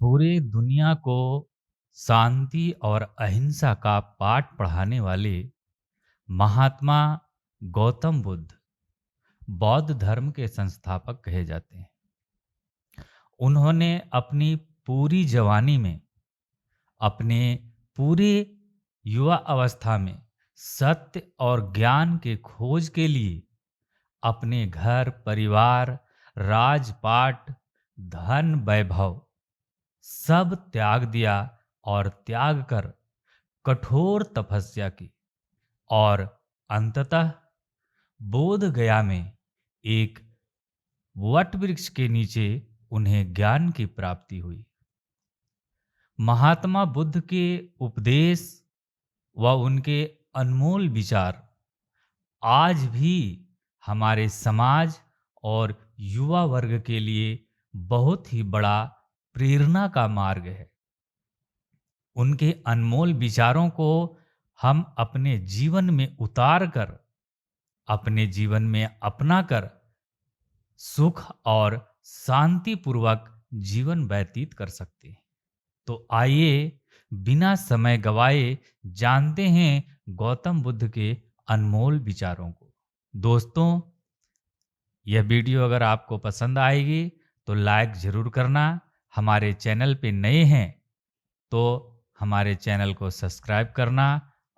पूरे दुनिया को शांति और अहिंसा का पाठ पढ़ाने वाले महात्मा गौतम बुद्ध बौद्ध धर्म के संस्थापक कहे जाते हैं। उन्होंने अपनी पूरी जवानी में, अपने पूरे युवा अवस्था में सत्य और ज्ञान के खोज के लिए अपने घर परिवार, राजपाट, धन वैभव सब त्याग दिया और त्याग कर कठोर तपस्या की और अंततः बोध गया में एक वट वृक्ष के नीचे उन्हें ज्ञान की प्राप्ति हुई। महात्मा बुद्ध के उपदेश व उनके अनमोल विचार आज भी हमारे समाज और युवा वर्ग के लिए बहुत ही बड़ा प्रेरणा का मार्ग है। उनके अनमोल विचारों को हम अपने जीवन में उतार कर, अपने जीवन में अपना कर सुख और शांति पूर्वक जीवन व्यतीत कर सकते हैं। तो आइए बिना समय गवाए जानते हैं गौतम बुद्ध के अनमोल विचारों को। दोस्तों, यह वीडियो अगर आपको पसंद आएगी तो लाइक जरूर करना। हमारे चैनल पे नए हैं तो हमारे चैनल को सब्सक्राइब करना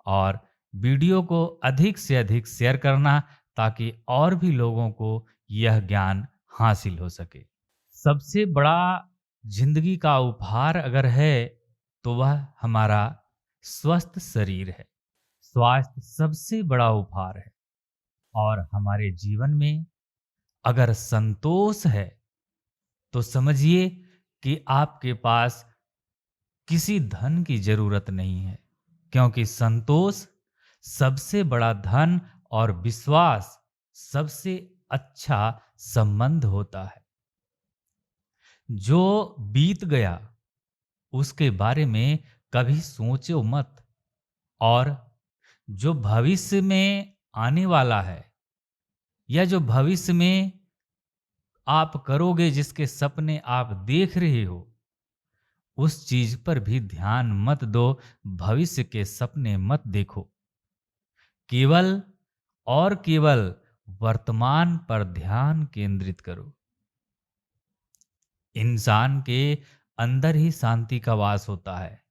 और वीडियो को अधिक से अधिक शेयर करना ताकि और भी लोगों को यह ज्ञान हासिल हो सके। सबसे बड़ा जिंदगी का उपहार अगर है तो वह हमारा स्वस्थ शरीर है। स्वास्थ्य सबसे बड़ा उपहार है और हमारे जीवन में अगर संतोष है तो समझिए कि आपके पास किसी धन की जरूरत नहीं है, क्योंकि संतोष सबसे बड़ा धन और विश्वास सबसे अच्छा संबंध होता है। जो बीत गया उसके बारे में कभी सोचो मत, और जो भविष्य में आने वाला है या जो भविष्य में आप करोगे, जिसके सपने आप देख रहे हो, उस चीज पर भी ध्यान मत दो। भविष्य के सपने मत देखो, केवल और केवल वर्तमान पर ध्यान केंद्रित करो। इंसान के अंदर ही शांति का वास होता है।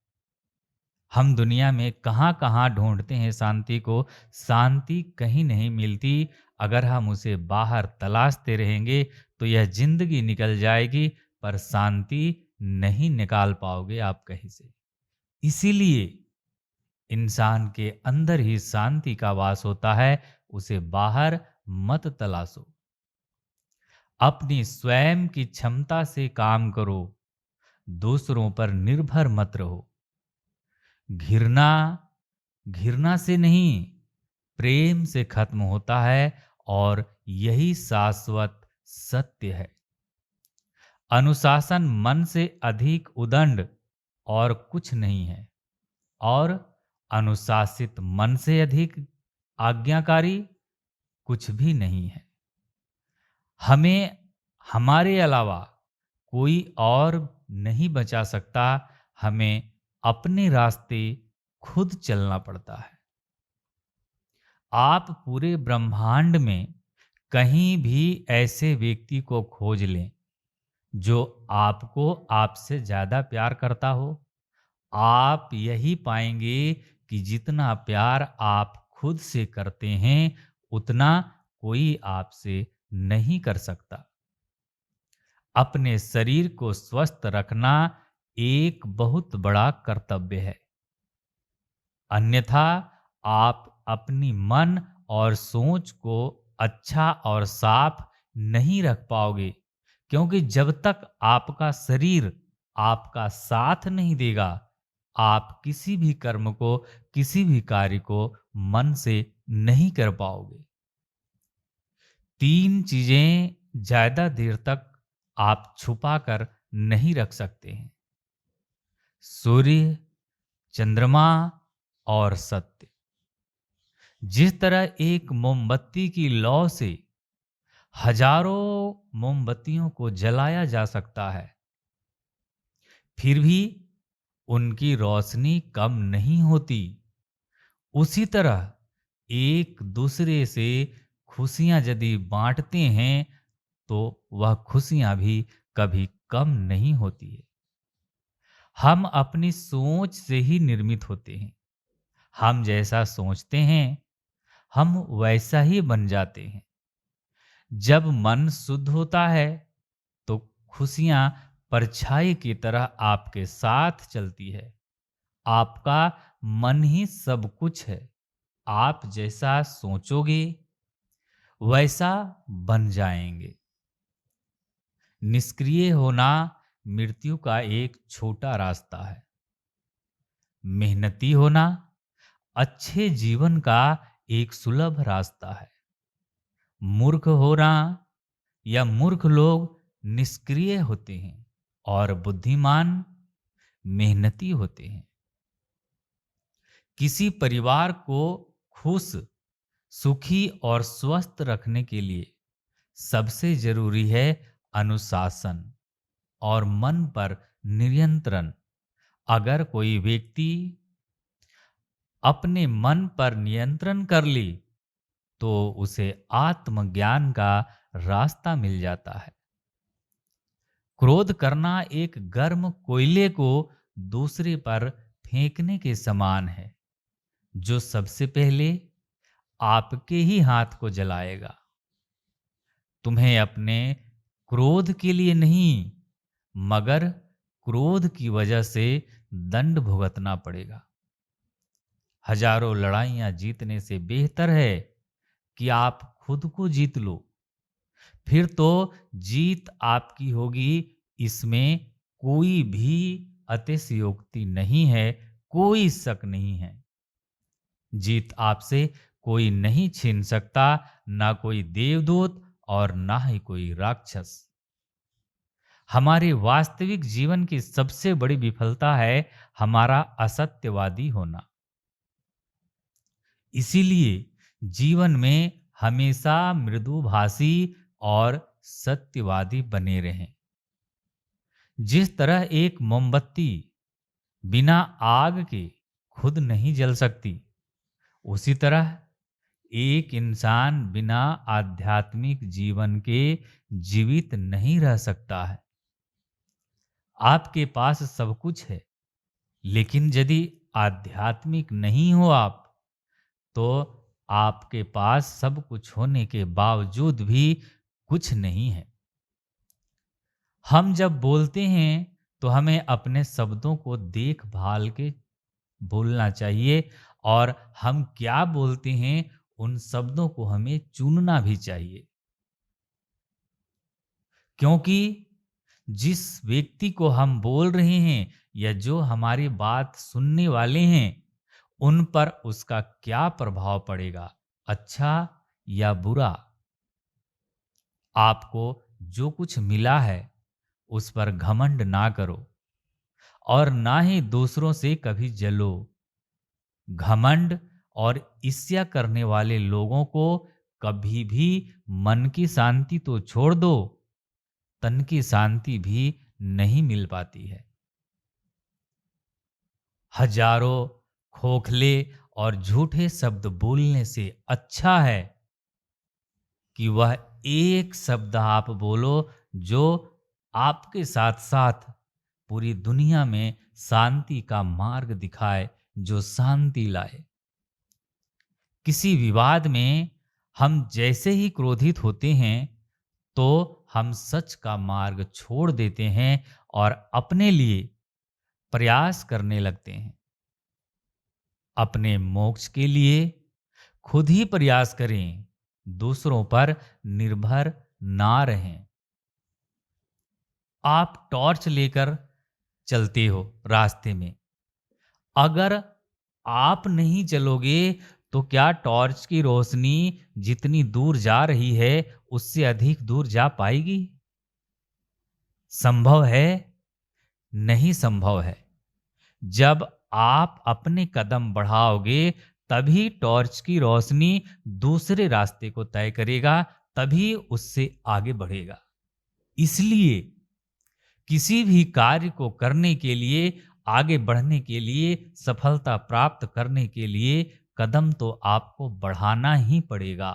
हम दुनिया में कहां कहां ढूंढते हैं शांति को, शांति कहीं नहीं मिलती। अगर हम उसे बाहर तलाशते रहेंगे तो यह जिंदगी निकल जाएगी, पर शांति नहीं निकाल पाओगे आप कहीं से। इसीलिए इंसान के अंदर ही शांति का वास होता है, उसे बाहर मत तलाशो। अपनी स्वयं की क्षमता से काम करो, दूसरों पर निर्भर मत रहो। घृणा घृणा से नहीं, प्रेम से खत्म होता है और यही शाश्वत सत्य है। अनुशासन मन से अधिक उदंड और कुछ नहीं है, और अनुशासित मन से अधिक आज्ञाकारी कुछ भी नहीं है। हमें हमारे अलावा कोई और नहीं बचा सकता। हमें अपने रास्ते खुद चलना पड़ता है। आप पूरे ब्रह्मांड में कहीं भी ऐसे व्यक्ति को खोज लें जो आपको आपसे ज्यादा प्यार करता हो, आप यही पाएंगे कि जितना प्यार आप खुद से करते हैं उतना कोई आपसे नहीं कर सकता। अपने शरीर को स्वस्थ रखना एक बहुत बड़ा कर्तव्य है, अन्यथा आप अपनी मन और सोच को अच्छा और साफ नहीं रख पाओगे। क्योंकि जब तक आपका शरीर आपका साथ नहीं देगा, आप किसी भी कर्म को, किसी भी कार्य को मन से नहीं कर पाओगे। तीन चीजें ज्यादा देर तक आप छुपा कर नहीं रख सकते हैं: सूर्य, चंद्रमा और सत्य। जिस तरह एक मोमबत्ती की लौ से हजारों मोमबत्तियों को जलाया जा सकता है, फिर भी उनकी रोशनी कम नहीं होती। उसी तरह एक दूसरे से खुशियां यदि बांटते हैं तो वह खुशियां भी कभी कम नहीं होती है। हम अपनी सोच से ही निर्मित होते हैं। हम जैसा सोचते हैं हम वैसा ही बन जाते हैं। जब मन शुद्ध होता है तो खुशियां परछाई की तरह आपके साथ चलती है। आपका मन ही सब कुछ है। आप जैसा सोचोगे वैसा बन जाएंगे। निष्क्रिय होना मृत्यु का एक छोटा रास्ता है। मेहनती होना अच्छे जीवन का एक सुलभ रास्ता है। मूर्ख होना या मूर्ख लोग निष्क्रिय होते हैं और बुद्धिमान मेहनती होते हैं। किसी परिवार को खुश, सुखी और स्वस्थ रखने के लिए सबसे जरूरी है अनुशासन और मन पर नियंत्रण। अगर कोई व्यक्ति अपने मन पर नियंत्रण कर ले तो उसे आत्मज्ञान का रास्ता मिल जाता है। क्रोध करना एक गर्म कोयले को दूसरे पर फेंकने के समान है, जो सबसे पहले आपके ही हाथ को जलाएगा। तुम्हें अपने क्रोध के लिए नहीं, मगर क्रोध की वजह से दंड भुगतना पड़ेगा। हजारों लड़ाइयां जीतने से बेहतर है कि आप खुद को जीत लो। फिर तो जीत आपकी होगी, इसमें कोई भी अतिशयोक्ति नहीं है, कोई शक नहीं है। जीत आपसे कोई नहीं छीन सकता, ना कोई देवदूत और ना ही कोई राक्षस। हमारे वास्तविक जीवन की सबसे बड़ी विफलता है हमारा असत्यवादी होना। इसीलिए जीवन में हमेशा मृदुभाषी और सत्यवादी बने रहें। जिस तरह एक मोमबत्ती बिना आग के खुद नहीं जल सकती, उसी तरह एक इंसान बिना आध्यात्मिक जीवन के जीवित नहीं रह सकता है। आपके पास सब कुछ है, लेकिन यदि आध्यात्मिक नहीं हो आप, तो आपके पास सब कुछ होने के बावजूद भी कुछ नहीं है। हम जब बोलते हैं तो हमें अपने शब्दों को देखभाल के बोलना चाहिए, और हम क्या बोलते हैं उन शब्दों को हमें चुनना भी चाहिए। क्योंकि जिस व्यक्ति को हम बोल रहे हैं या जो हमारी बात सुनने वाले हैं, उन पर उसका क्या प्रभाव पड़ेगा, अच्छा या बुरा। आपको जो कुछ मिला है उस पर घमंड ना करो और ना ही दूसरों से कभी जलो। घमंड और ईर्ष्या करने वाले लोगों को कभी भी मन की शांति तो छोड़ दो, तन की शांति भी नहीं मिल पाती है। हजारों खोखले और झूठे शब्द बोलने से अच्छा है कि वह एक शब्द आप बोलो जो आपके साथ साथ पूरी दुनिया में शांति का मार्ग दिखाए, जो शांति लाए। किसी विवाद में हम जैसे ही क्रोधित होते हैं तो हम सच का मार्ग छोड़ देते हैं और अपने लिए प्रयास करने लगते हैं। अपने मोक्ष के लिए खुद ही प्रयास करें, दूसरों पर निर्भर ना रहें। आप टॉर्च लेकर चलते हो रास्ते में, अगर आप नहीं चलोगे तो क्या टॉर्च की रोशनी जितनी दूर जा रही है उससे अधिक दूर जा पाएगी? संभव है? नहीं संभव है। जब आप अपने कदम बढ़ाओगे तभी टॉर्च की रोशनी दूसरे रास्ते को तय करेगा, तभी उससे आगे बढ़ेगा। इसलिए किसी भी कार्य को करने के लिए, आगे बढ़ने के लिए, सफलता प्राप्त करने के लिए कदम तो आपको बढ़ाना ही पड़ेगा।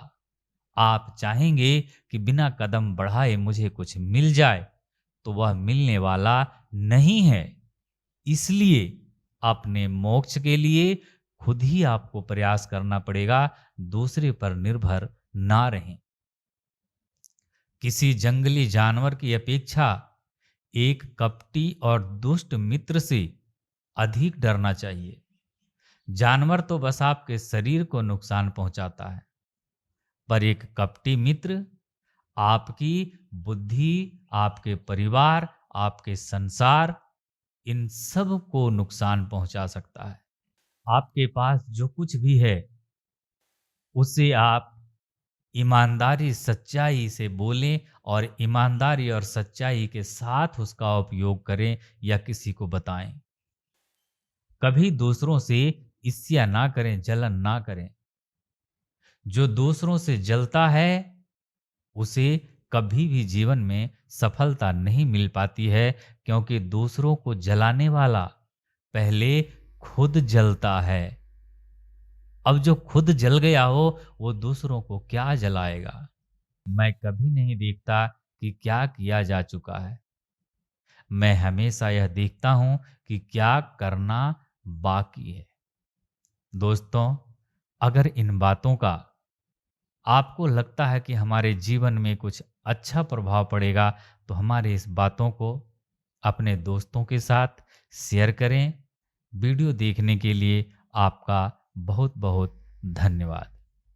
आप चाहेंगे कि बिना कदम बढ़ाए मुझे कुछ मिल जाए, तो वह मिलने वाला नहीं है। इसलिए अपने मोक्ष के लिए खुद ही आपको प्रयास करना पड़ेगा, दूसरे पर निर्भर ना रहें। किसी जंगली जानवर की अपेक्षा एक कपटी और दुष्ट मित्र से अधिक डरना चाहिए। जानवर तो बस आपके शरीर को नुकसान पहुंचाता है, पर एक कपटी मित्र आपकी बुद्धि, आपके परिवार, आपके संसार, इन सब को नुकसान पहुंचा सकता है। आपके पास जो कुछ भी है, उसे आप ईमानदारी सच्चाई से बोलें और ईमानदारी और सच्चाई के साथ उसका उपयोग करें या किसी को बताएं। कभी दूसरों से ईर्ष्या ना करें, जलन ना करें। जो दूसरों से जलता है उसे कभी भी जीवन में सफलता नहीं मिल पाती है, क्योंकि दूसरों को जलाने वाला पहले खुद जलता है। अब जो खुद जल गया हो वो दूसरों को क्या जलाएगा। मैं कभी नहीं देखता कि क्या किया जा चुका है, मैं हमेशा यह देखता हूं कि क्या करना बाकी है। दोस्तों, अगर इन बातों का आपको लगता है कि हमारे जीवन में कुछ अच्छा प्रभाव पड़ेगा, तो हमारे इस बातों को अपने दोस्तों के साथ शेयर करें। वीडियो देखने के लिए आपका बहुत बहुत धन्यवाद।